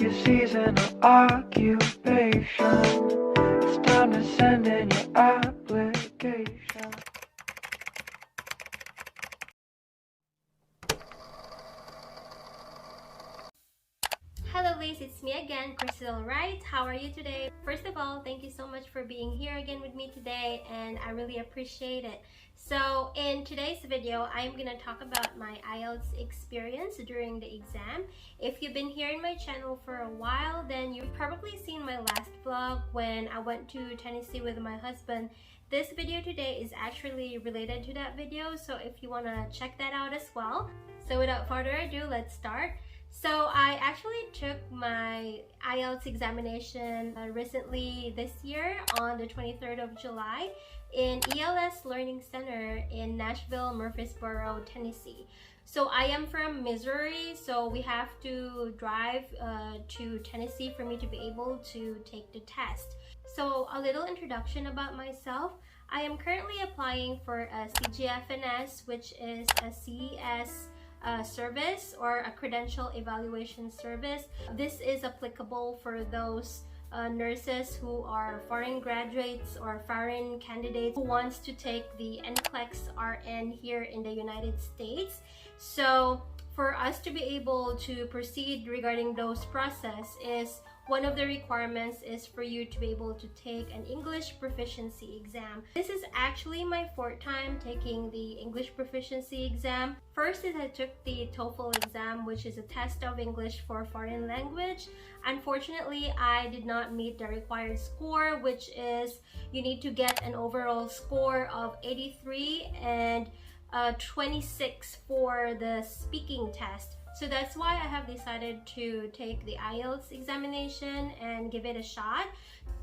your seasonal occupation. It's time to send in your application. Hello Liz, it's me again, Christidel, right? How are you today? First of all, thank you so much for being here again with me today, and I really appreciate it. So in today's video, I'm gonna talk about my IELTS experience during the exam. If you've been here in my channel for a while, then you've probably seen my last vlog when I went to Tennessee with my husband. This video today is actually related to that video, so if you wanna check that out as well. So without further ado, let's start. So I actually took my IELTS examination recently this year on the 23rd of July in ELS Learning Center in Nashville, Murfreesboro, Tennessee. So I am from Missouri, so we have to drive to Tennessee for me to be able to take the test. So a little introduction about myself. I am currently applying for a Cgfns, which is a CES service or a credential evaluation service. This is applicable for those nurses who are foreign graduates or foreign candidates who wants to take the NCLEX RN here in the United States. So for us to be able to proceed regarding those process is one of the requirements is for you to be able to take an English proficiency exam. This is actually my fourth time taking the English proficiency exam. First is I took the TOEFL exam, which is a test of English for foreign language. Unfortunately, I did not meet the required score, which is you need to get an overall score of 83 and 26 for the speaking test. So that's why I have decided to take the IELTS examination and give it a shot.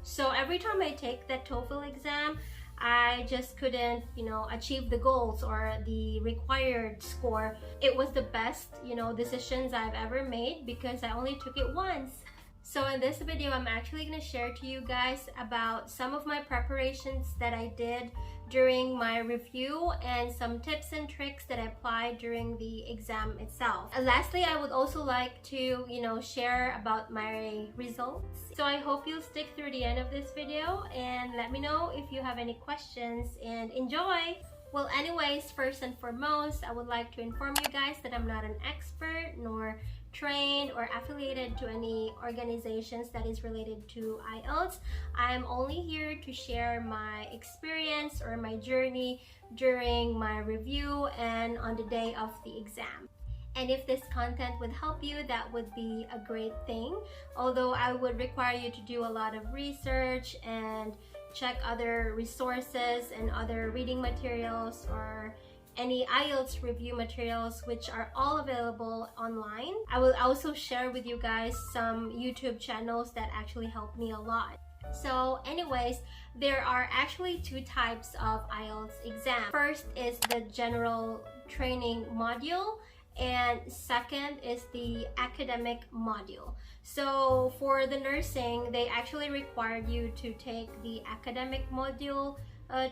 So every time I take that TOEFL exam, I just couldn't, achieve the goals or the required score. It was the best, decisions I've ever made because I only took it once. So in this video, I'm actually going to share to you guys about some of my preparations that I did during my review and some tips and tricks that I applied during the exam itself. And lastly, I would also like to, share about my results. So I hope you'll stick through the end of this video and let me know if you have any questions, and enjoy! Well, anyways, first and foremost, I would like to inform you guys that I'm not an expert nor trained or affiliated to any organizations that is related to IELTS. I am only here to share my experience or my journey during my review and on the day of the exam. And if this content would help you, that would be a great thing. Although I would require you to do a lot of research and check other resources and other reading materials or any IELTS review materials, which are all available online. I will also share with you guys some YouTube channels that actually help me a lot. So anyways, there are actually two types of IELTS exam. First is the general training module, and second is the academic module. So for the nursing, they actually required you to take the academic module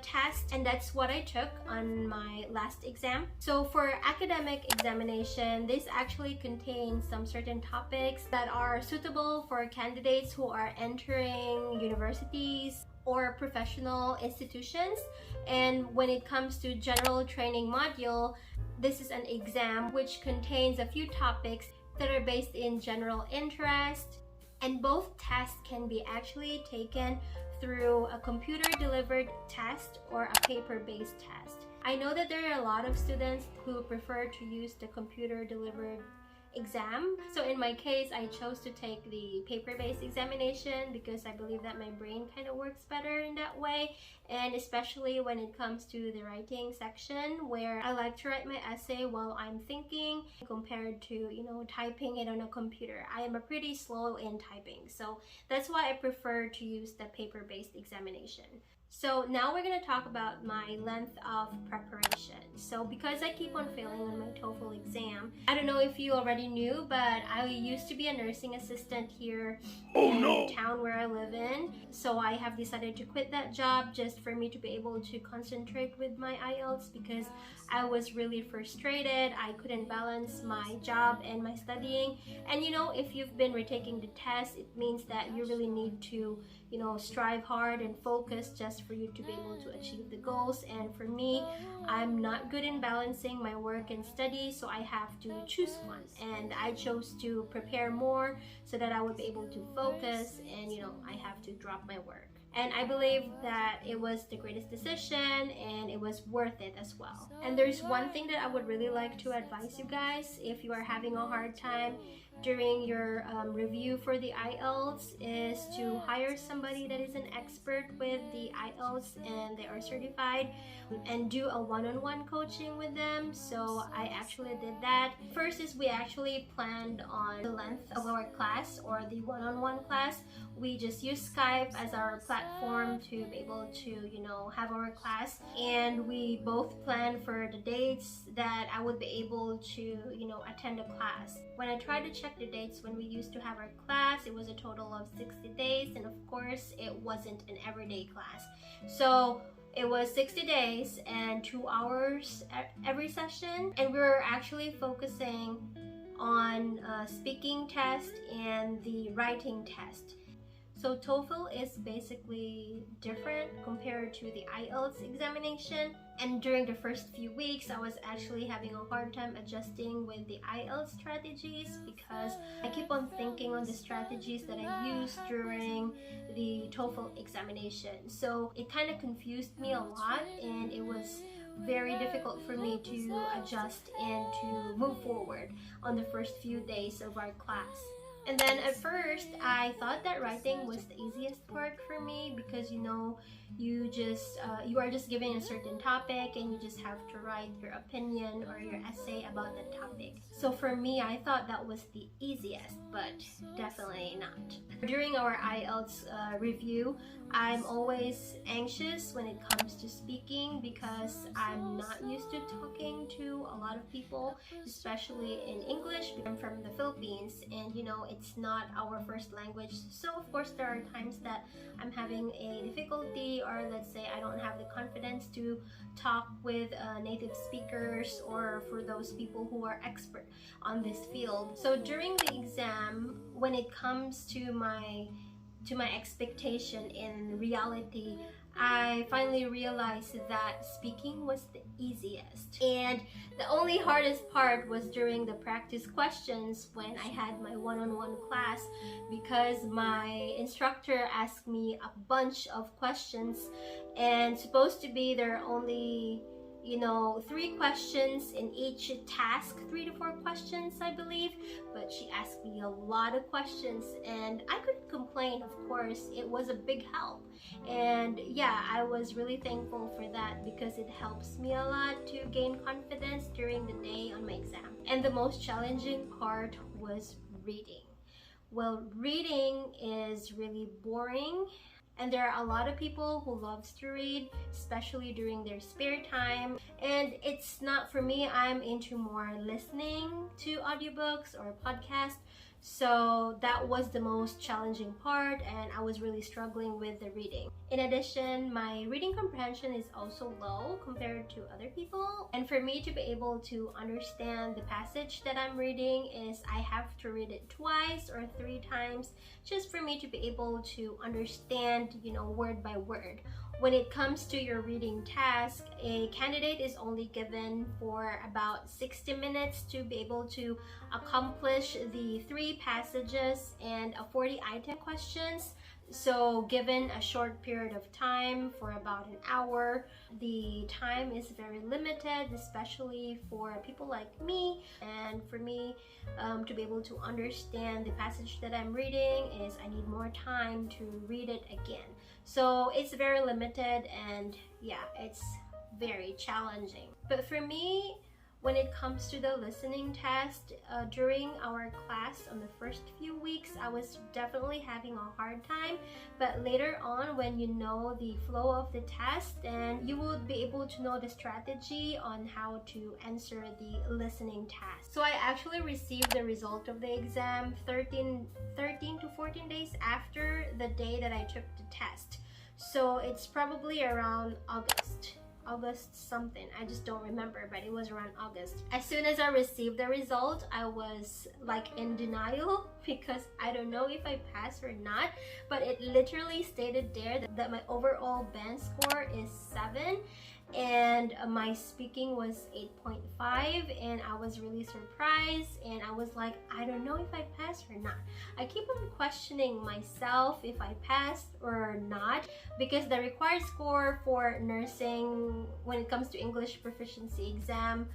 test, and that's what I took on my last exam. So for academic examination, this actually contains some certain topics that are suitable for candidates who are entering universities or professional institutions. And when it comes to general training module, this is an exam which contains a few topics that are based in general interest, and both tests can be actually taken through a computer-delivered test or a paper-based test. I know that there are a lot of students who prefer to use the computer-delivered exam. So in my case, I chose to take the paper-based examination because I believe that my brain kind of works better in that way, and especially when it comes to the writing section where I like to write my essay while I'm thinking compared to, typing it on a computer. I am pretty slow in typing, so that's why I prefer to use the paper-based examination. So now we're going to talk about my length of preparation. So because I keep on failing on my TOEFL exam, I don't know if you already knew, but I used to be a nursing assistant here in the town where I live in. So I have decided to quit that job just for me to be able to concentrate with my IELTS, because I was really frustrated. I couldn't balance my job and my studying. And you know, if you've been retaking the test, it means that you really need to, you know, strive hard and focus just for you to be able to achieve the goals. And for me, I'm not good in balancing my work and study, so I have to choose one. And I chose to prepare more so that I would be able to focus, and you know, I have to drop my work. And I believe that it was the greatest decision and it was worth it as well. And there's one thing that I would really like to advise you guys if you are having a hard time during your review for the IELTS, is to hire somebody that is an expert with the IELTS and they are certified, and do a one-on-one coaching with them. So I actually did that. First is we actually planned on the length of our class, or the one-on-one class. We just use Skype as our platform to be able to, you know, have our class, and we both planned for the dates that I would be able to, you know, attend a class. When I tried to check the dates when we used to have our class, it was a total of 60 days, and of course it wasn't an everyday class. So it was 60 days and 2 hours every session, and we were actually focusing on speaking test and the writing test. So TOEFL is basically different compared to the IELTS examination. And during the first few weeks, I was actually having a hard time adjusting with the IELTS strategies, because I keep on thinking on the strategies that I used during the TOEFL examination. So it kind of confused me a lot, and it was very difficult for me to adjust and to move forward on the first few days of our class. And then at first, I thought that writing was the easiest part for me, because you know, you are just given a certain topic and you just have to write your opinion or your essay about that topic. So for me, I thought that was the easiest, but definitely not. During our IELTS review, I'm always anxious when it comes to speaking, because I'm not used to talking to a lot of people, especially in English. I'm from the Philippines, and you know, it's not our first language. So of course there are times that I'm having a difficulty, or let's say I don't have the confidence to talk with native speakers, or for those people who are expert on this field. So during the exam, when it comes to my expectation in reality, I finally realized that speaking was the easiest. And the only hardest part was during the practice questions when I had my one-on-one class, because my instructor asked me a bunch of questions, and supposed to be there are only, you know, 3 questions in each task, 3 to 4 questions I believe, but she asked me a lot of questions, and I couldn't complain. Of course, it was a big help, and yeah, I was really thankful for that, because it helps me a lot to gain confidence during the day on my exam. And the most challenging part was reading. Well, reading is really boring, and there are a lot of people who loves to read, especially during their spare time. And it's not for me. I'm into more listening to audiobooks or podcasts. So that was the most challenging part, and I was really struggling with the reading. In addition, my reading comprehension is also low compared to other people. And for me to be able to understand the passage that I'm reading, is I have to read it twice or 3 times just for me to be able to understand, you know, word by word. When it comes to your reading task, a candidate is only given for about 60 minutes to be able to accomplish the 3 passages and a 40-item questions. So given a short period of time for about an hour, the time is very limited, especially for people like me. And for me to be able to understand the passage that I'm reading, is I need more time to read it again. So it's very limited, and yeah, it's very challenging. But for me, when it comes to the listening test, during our class on the first few weeks, I was definitely having a hard time. But later on, when you know the flow of the test, then you will be able to know the strategy on how to answer the listening task. So I actually received the result of the exam 13 to 14 days after the day that I took the test. So it's probably around August something, I just don't remember, but it was around August. As soon as I received the result, I was like in denial because I don't know if I passed or not, but it literally stated there that my overall band score is 7 and my speaking was 8.5, and I was really surprised, and I was like, I don't know if I passed or not. I keep on questioning myself if I passed or not, because the required score for nursing when it comes to English proficiency exam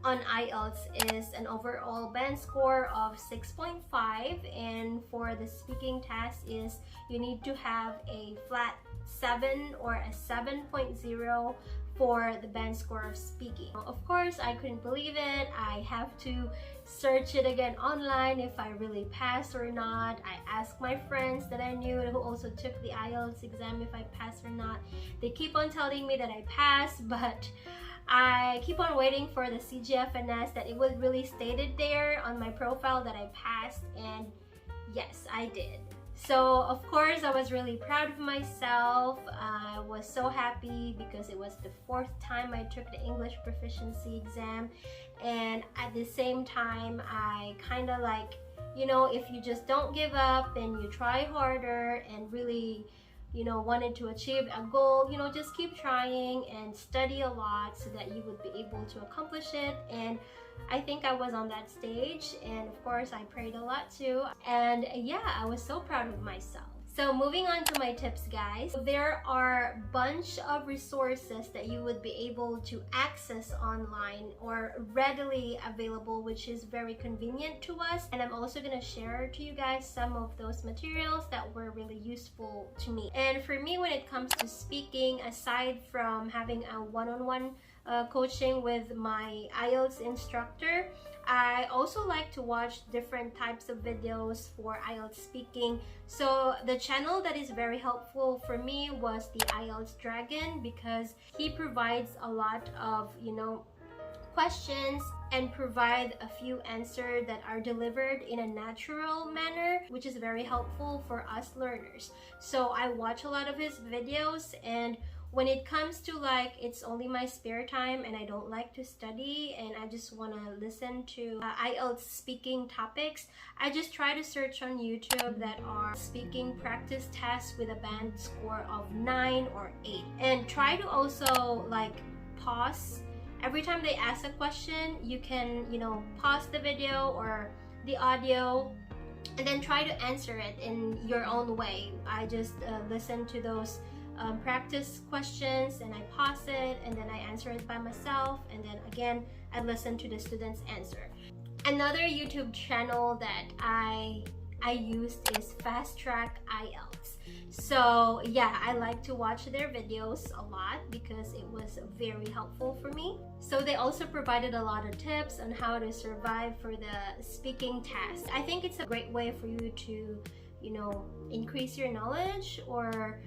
on IELTS is an overall band score of 6.5, and for the speaking test is you need to have a flat 7 or a 7.0 for the band score of speaking. Of course, I couldn't believe it. I have to search it again online if I really passed or not. I asked my friends that I knew who also took the IELTS exam if I passed or not. They keep on telling me that I passed, but I keep on waiting for the Cgfns that it was really stated there on my profile that I passed, and yes, I did. So of course I was really proud of myself. I was so happy because it was the 4th time I took the English proficiency exam, and at the same time I kind of like, you know, if you just don't give up and you try harder and really, you know, wanted to achieve a goal, you know, just keep trying and study a lot so that you would be able to accomplish it. And I think I was on that stage, and of course I prayed a lot too, and yeah, I was so proud of myself. So moving on to my tips, guys, there are a bunch of resources that you would be able to access online or readily available, which is very convenient to us, and I'm also going to share to you guys some of those materials that were really useful to me. And for me, when it comes to speaking, aside from having a one-on-one coaching with my IELTS instructor, I also like to watch different types of videos for IELTS speaking. So the channel that is very helpful for me was the IELTS Dragon, because he provides a lot of, you know, questions and provide a few answers that are delivered in a natural manner, which is very helpful for us learners. So I watch a lot of his videos, and when it comes to like, it's only my spare time and I don't like to study and I just want to listen to IELTS speaking topics, I just try to search on YouTube that are speaking practice tests with a band score of 9 or 8, and try to also like pause every time they ask a question. You can, you know, pause the video or the audio and then try to answer it in your own way. I just listen to those practice questions and I pause it and then I answer it by myself, and then again I listen to the students answer. Another YouTube channel that I used is Fast Track IELTS. So yeah, I like to watch their videos a lot because it was very helpful for me. So they also provided a lot of tips on how to survive for the speaking test. I think it's a great way for you to, you know, increase your knowledge or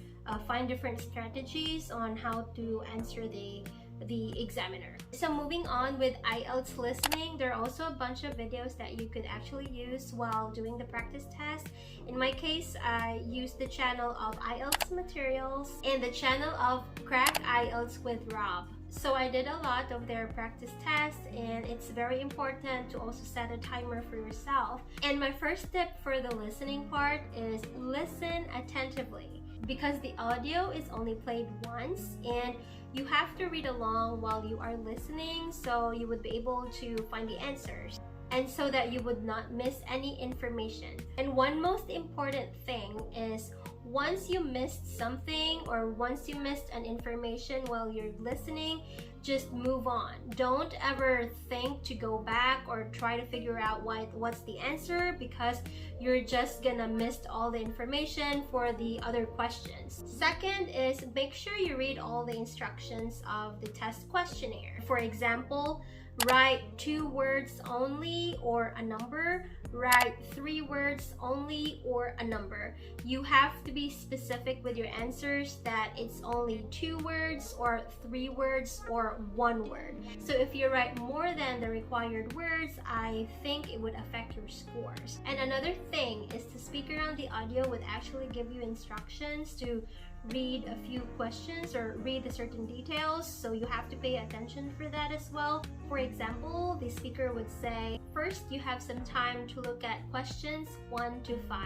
find different strategies on how to answer the examiner. So moving on with IELTS listening, there are also a bunch of videos that you could actually use while doing the practice test. In my case, I used the channel of IELTS Materials and the channel of Crack IELTS with Rob. So I did a lot of their practice tests, and it's very important to also set a timer for yourself. And my first tip for the listening part is listen attentively, because the audio is only played once and you have to read along while you are listening, so you would be able to find the answers and so that you would not miss any information. And one most important thing is, once you missed something or once you missed an information while you're listening, just move on. Don't ever think to go back or try to figure out what's the answer, because you're just gonna miss all the information for the other questions. Second is, make sure you read all the instructions of the test questionnaire. For example, write 2 words only or a number, write 3 words only or a number. You have to be specific with your answers that it's only 2 words or 3 words or 1 word. So if you write more than the required words, I think it would affect your scores. And another thing is the speaker on the audio would actually give you instructions to read a few questions or read the certain details, so you have to pay attention for that as well. For example, the speaker would say, first you have some time to look at questions 1 to 5.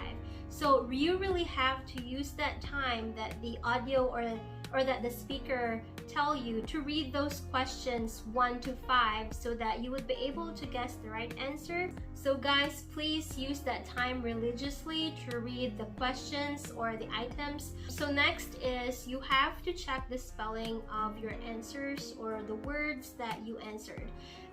So you really have to use that time that the audio or that the speaker tell you to read those questions 1 to 5 so that you would be able to guess the right answer. So guys, please use that time religiously to read the questions or the items. So next is you have to check the spelling of your answers or the words that you answered,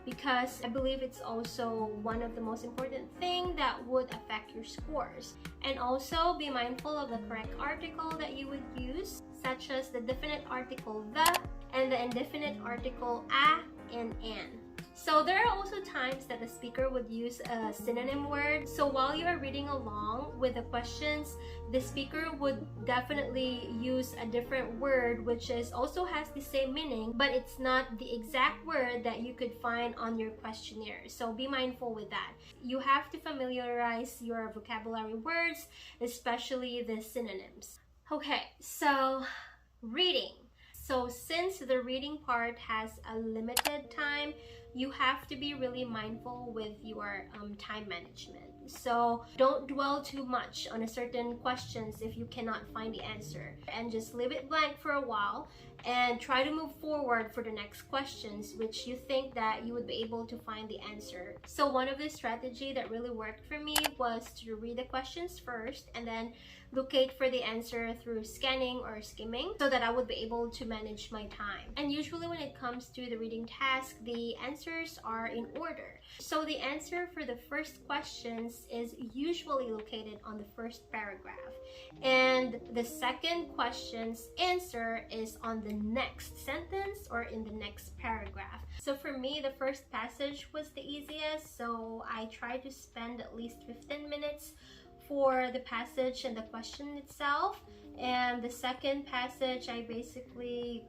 because I believe it's also one of the most important thing that would affect your scores. And also be mindful of the correct article that you would use, such as the definite article the and the indefinite article a and an. So there are also times that the speaker would use a synonym word. So while you are reading along with the questions, the speaker would definitely use a different word which also has the same meaning, but it's not the exact word that you could find on your questionnaire. So be mindful with that. You have to familiarize your vocabulary words, especially the synonyms. Okay, so reading. So since the reading part has a limited time, you have to be really mindful with your time management. So don't dwell too much on a certain questions if you cannot find the answer, and just leave it blank for a while and try to move forward for the next questions which you think that you would be able to find the answer. So one of the strategy that really worked for me was to read the questions first and then locate for the answer through scanning or skimming so that I would be able to manage my time. And usually when it comes to the reading task, the answers are in order. So the answer for the first questions is usually located on the first paragraph, and the second question's answer is on the next sentence or in the next paragraph. So for me, the first passage was the easiest, so I tried to spend at least 15 minutes for the passage and the question itself. And the second passage, I basically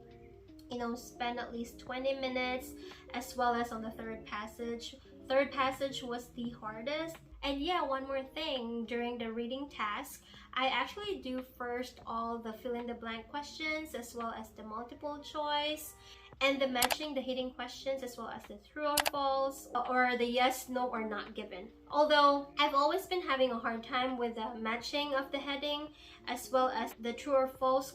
spend at least 20 minutes, as well as on the third passage. Third passage was the hardest. And yeah, one more thing, during the reading task, I actually do first all the fill in the blank questions as well as the multiple choice and the matching the hidden questions, as well as the true or false or the yes, no, or not given. Although I've always been having a hard time with the matching of the heading as well as the true or false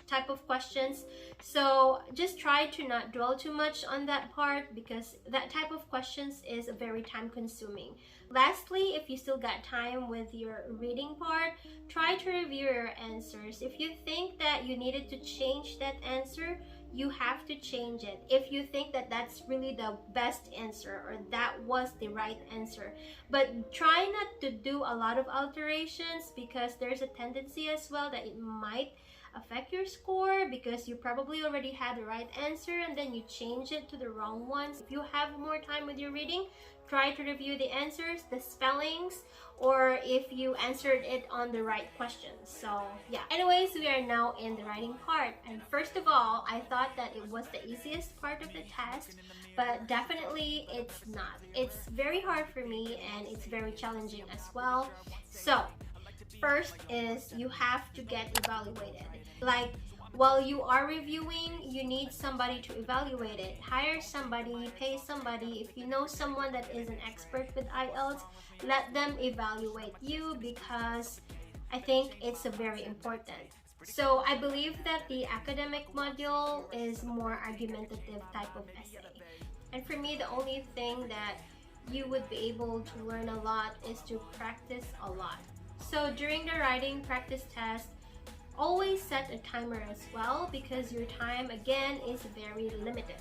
type of questions. So just try to not dwell too much on that part, because that type of questions is very time consuming. Lastly, if you still got time with your reading part, try to review your answers. If you think that you needed to change that answer, you have to change it. If you think that that's really the best answer or that was the right answer. But try not to do a lot of alterations, because there's a tendency as well that it might affect your score, because you probably already had the right answer and then you change it to the wrong ones. If you have more time with your reading, try to review the answers, the spellings, or if you answered it on the right questions. So yeah, anyways, we are now in the writing part. And first of all, I thought that it was the easiest part of the test, but definitely it's not. It's very hard for me and it's very challenging as well. So first is you have to get evaluated. Like, while you are reviewing, you need somebody to evaluate it. Hire somebody, pay somebody. If you know someone that is an expert with IELTS, let them evaluate you, because I think it's very important. So I believe that the academic module is more argumentative type of essay. And for me, the only thing that you would be able to learn a lot is to practice a lot. So during the writing practice test, always set a timer as well, because your time again is very limited.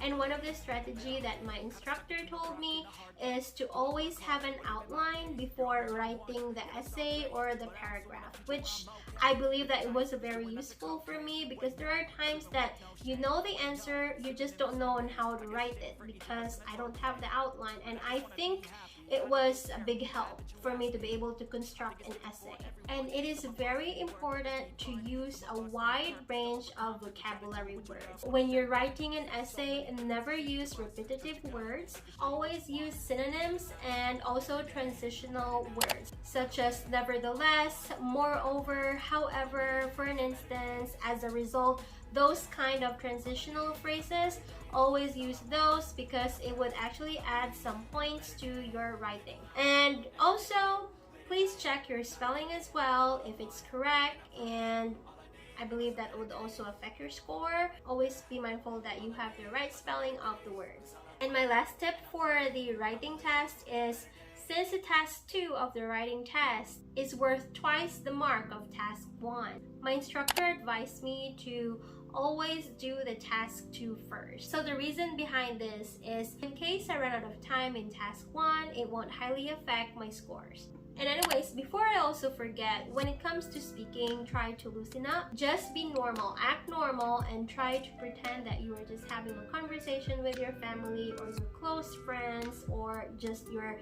And one of the strategy that my instructor told me is to always have an outline before writing the essay or the paragraph, which I believe that it was very useful for me, because there are times that you know the answer, you just don't know on how to write it because I don't have the outline. And I think it was a big help for me to be able to construct an essay. And it is very important to use a wide range of vocabulary words. When you're writing an essay, never use repetitive words. Always use synonyms and also transitional words, such as nevertheless, moreover, however, for an instance, as a result. Those kind of transitional phrases, always use those because it would actually add some points to your writing. And also, please check your spelling as well if it's correct, and I believe that would also affect your score. Always be mindful that you have the right spelling of the words. And my last tip for the writing test is, since the task 2 of the writing test is worth twice the mark of task 1, my instructor advised me to always do the task 2 first. So the reason behind this is, in case I run out of time in task 1, it won't highly affect my scores. And anyways, before I also forget, when it comes to speaking, try to loosen up. Just be normal, act normal, and try to pretend that you are just having a conversation with your family or your close friends, or just your,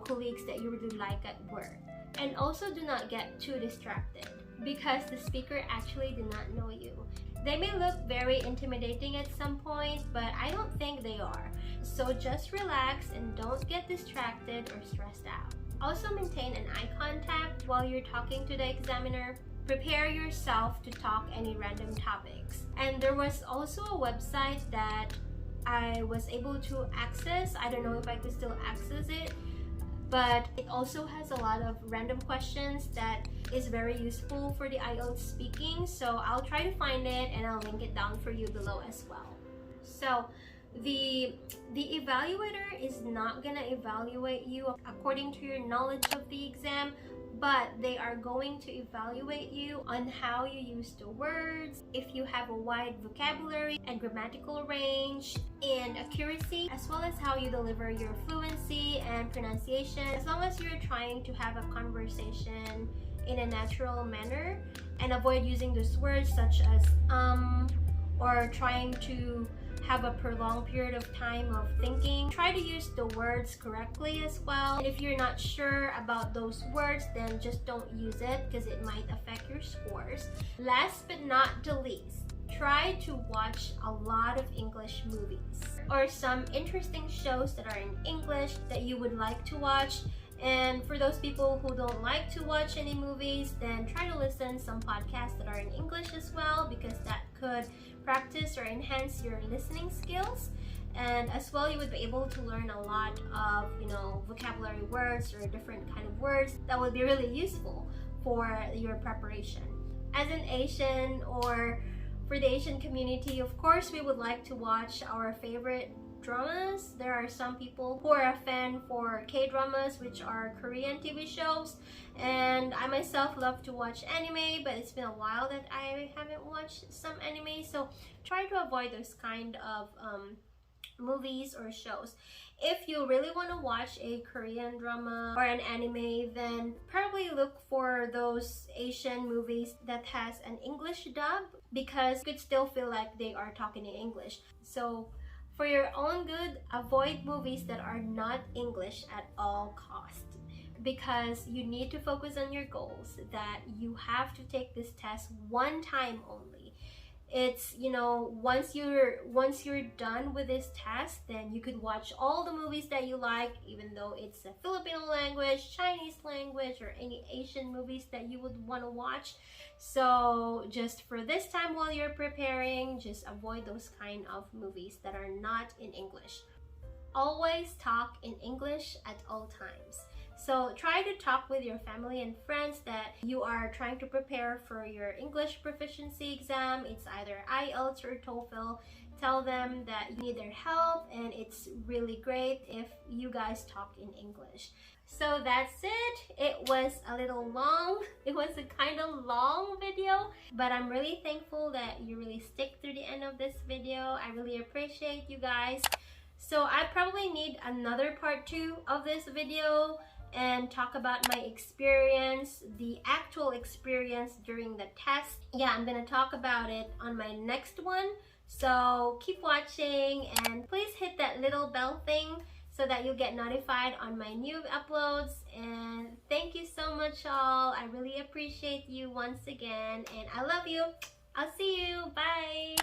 colleagues that you really like at work. And also do not get too distracted, because the speaker actually did not know you. They may look very intimidating at some point, but I don't think they are. So just relax and don't get distracted or stressed out. Also maintain an eye contact while you're talking to the examiner. Prepare yourself to talk any random topics. And there was also a website that I was able to access. I don't know if I could still access it, but it also has a lot of random questions that is very useful for the IELTS speaking. So I'll try to find it and I'll link it down for you below as well. So the evaluator is not gonna evaluate you according to your knowledge of the exam, but they are going to evaluate you on how you use the words, if you have a wide vocabulary and grammatical range, and accuracy, as well as how you deliver your fluency and pronunciation. As long as you're trying to have a conversation in a natural manner and avoid using those words such as or trying to have a prolonged period of time of thinking. Try to use the words correctly as well. And if you're not sure about those words, then just don't use it because it might affect your scores. Last but not the least, try to watch a lot of English movies or some interesting shows that are in English that you would like to watch. And for those people who don't like to watch any movies, then try to listen some podcasts that are in English as well, because that could practice or enhance your listening skills. And as well, you would be able to learn a lot of, vocabulary words or different kind of words that would be really useful for your preparation. As an Asian, or for the Asian community, of course, we would like to watch our favorite dramas. There are some people who are a fan for K-dramas, which are Korean TV shows, and I myself love to watch anime, but it's been a while that I haven't watched some anime, so try to avoid those kind of movies or shows. If you really want to watch a Korean drama or an anime, then probably look for those Asian movies that has an English dub, because you could still feel like they are talking in English. So for your own good, avoid movies that are not English at all costs, because you need to focus on your goals, that you have to take this test one time only. It's, once you're done with this test, then you could watch all the movies that you like, even though it's a Filipino language, Chinese language, or any Asian movies that you would want to watch. So just for this time while you're preparing, just avoid those kind of movies that are not in English. Always talk in English at all times. So try to talk with your family and friends that you are trying to prepare for your English proficiency exam. It's either IELTS or TOEFL. tell them that you need their help, and it's really great if you guys talk in English. So that's it. It was a little long. It was a kind of long video, but I'm really thankful that you really stick through the end of this video. I really appreciate you guys. So I probably need another part 2 of this video and talk about my experience, the actual experience during the test. Yeah, I'm gonna talk about it on my next one. So keep watching, and please hit that little bell thing so that you'll get notified on my new uploads. And thank you so much, all. I really appreciate you once again, and I love you. I'll see you. Bye.